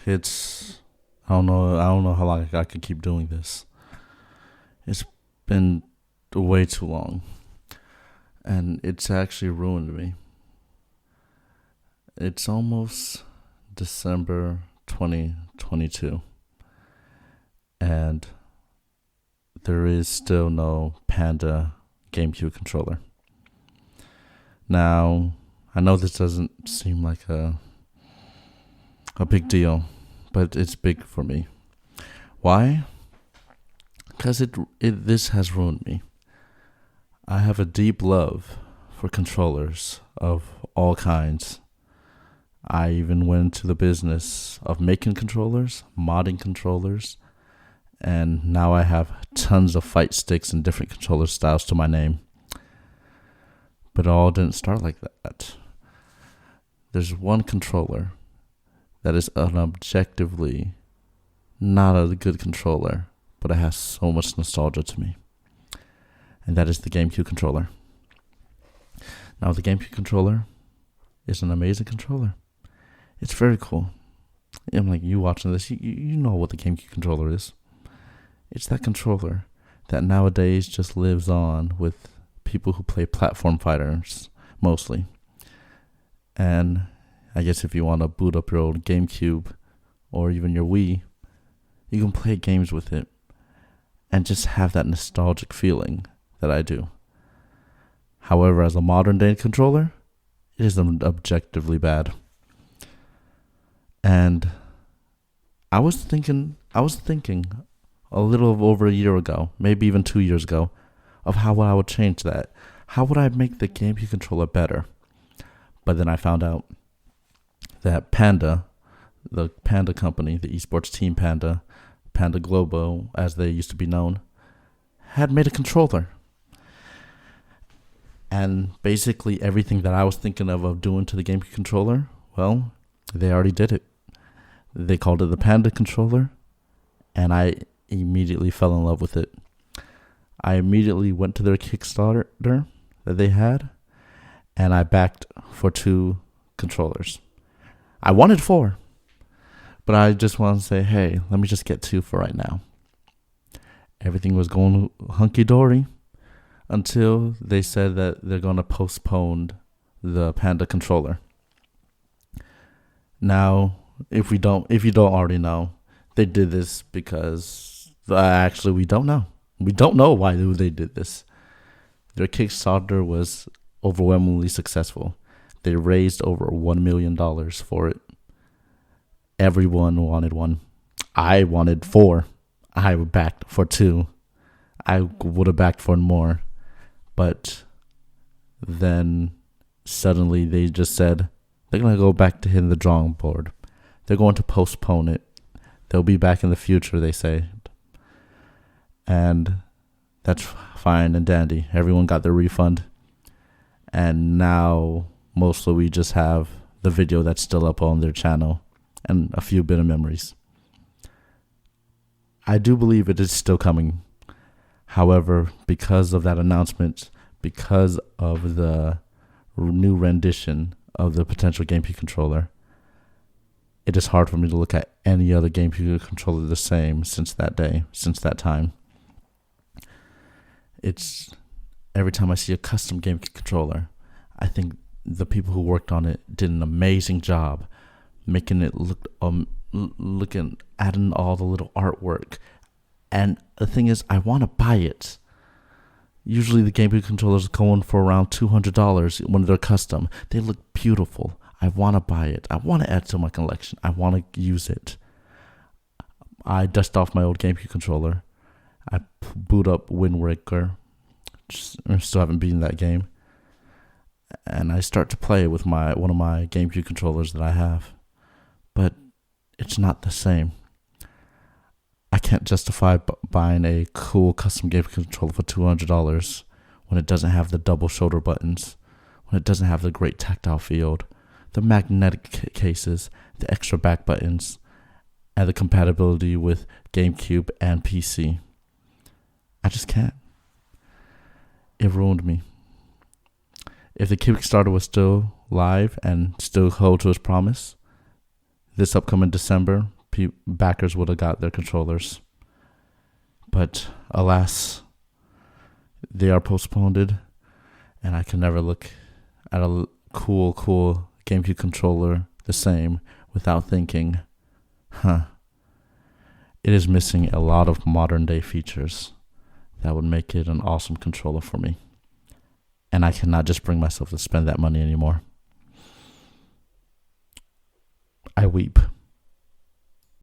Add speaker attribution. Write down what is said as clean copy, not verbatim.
Speaker 1: It's I don't know how long I could keep doing this. It's been way too long, and it's actually ruined me. It's almost December 2022, and there is still no Panda GameCube controller. Now, I know this doesn't seem like a big deal, but it's big for me. Why? Because this has ruined me. I have a deep love for controllers of all kinds. I even went into the business of making controllers, modding controllers, and now I have tons of fight sticks and different controller styles to my name. But it all didn't start like that. There's one controller that is an objectively not a good controller, but it has so much nostalgia to me. And that is the GameCube controller. Now, the GameCube controller is an amazing controller. It's very cool. I'm like, you watching this, you know what the GameCube controller is. It's that controller that nowadays just lives on with people who play platform fighters, mostly. And I guess if you want to boot up your old GameCube or even your Wii, you can play games with it and just have that nostalgic feeling that I do. However, as a modern day controller, it is objectively bad. And I was thinking a little over a year ago, maybe even 2 years ago, of how I would change that. How would I make the GameCube controller better? But then I found out that Panda, the Panda company, the esports team Panda Globo, as they used to be known, had made a controller. And basically everything that I was thinking of doing to the GameCube controller, well, they already did it. They called it the Panda Controller, and I immediately fell in love with it. I immediately went to their Kickstarter that they had, and I backed for 2 controllers. I wanted 4, but I just wanted to say, hey, let me just get 2 for right now. Everything was going hunky-dory until they said that they're going to postpone the Panda controller. Now, if you don't already know, they did this because actually we don't know. We don't know why they did this. Their Kickstarter was overwhelmingly successful. They raised over $1 million for it. Everyone wanted one. I wanted 4. I backed for 2. I would have backed for more. But then suddenly they just said they're going to go back to hitting the drawing board. They're going to postpone it. They'll be back in the future, they say. And that's fine and dandy. Everyone got their refund. And now mostly we just have the video that's still up on their channel and a few bit of memories. I do believe it is still coming. However, because of that announcement, because of the new rendition of the potential GameCube controller, it is hard for me to look at any other GameCube controller the same since that time. It's every time I see a custom GameCube controller, I think the people who worked on it did an amazing job making it look adding all the little artwork. And the thing is, I want to buy it. Usually the GameCube controllers are going for around $200 when they're custom. They look beautiful. I want to buy it. I want to add to my collection. I want to use it. I dust off my old GameCube controller. I boot up Wind Waker. I still haven't beaten that game. And I start to play with one of my GameCube controllers that I have. But it's not the same. I can't justify buying a cool custom GameCube controller for $200 when it doesn't have the double shoulder buttons, when it doesn't have the great tactile feel, the magnetic cases, the extra back buttons, and the compatibility with GameCube and PC. I just can't. It ruined me. If the Kickstarter was still live and still hold to its promise, this upcoming December, backers would have got their controllers. But alas, they are postponed, and I can never look at a cool GameCube controller the same without thinking, it is missing a lot of modern day features that would make it an awesome controller for me. And I cannot just bring myself to spend that money anymore. I weep.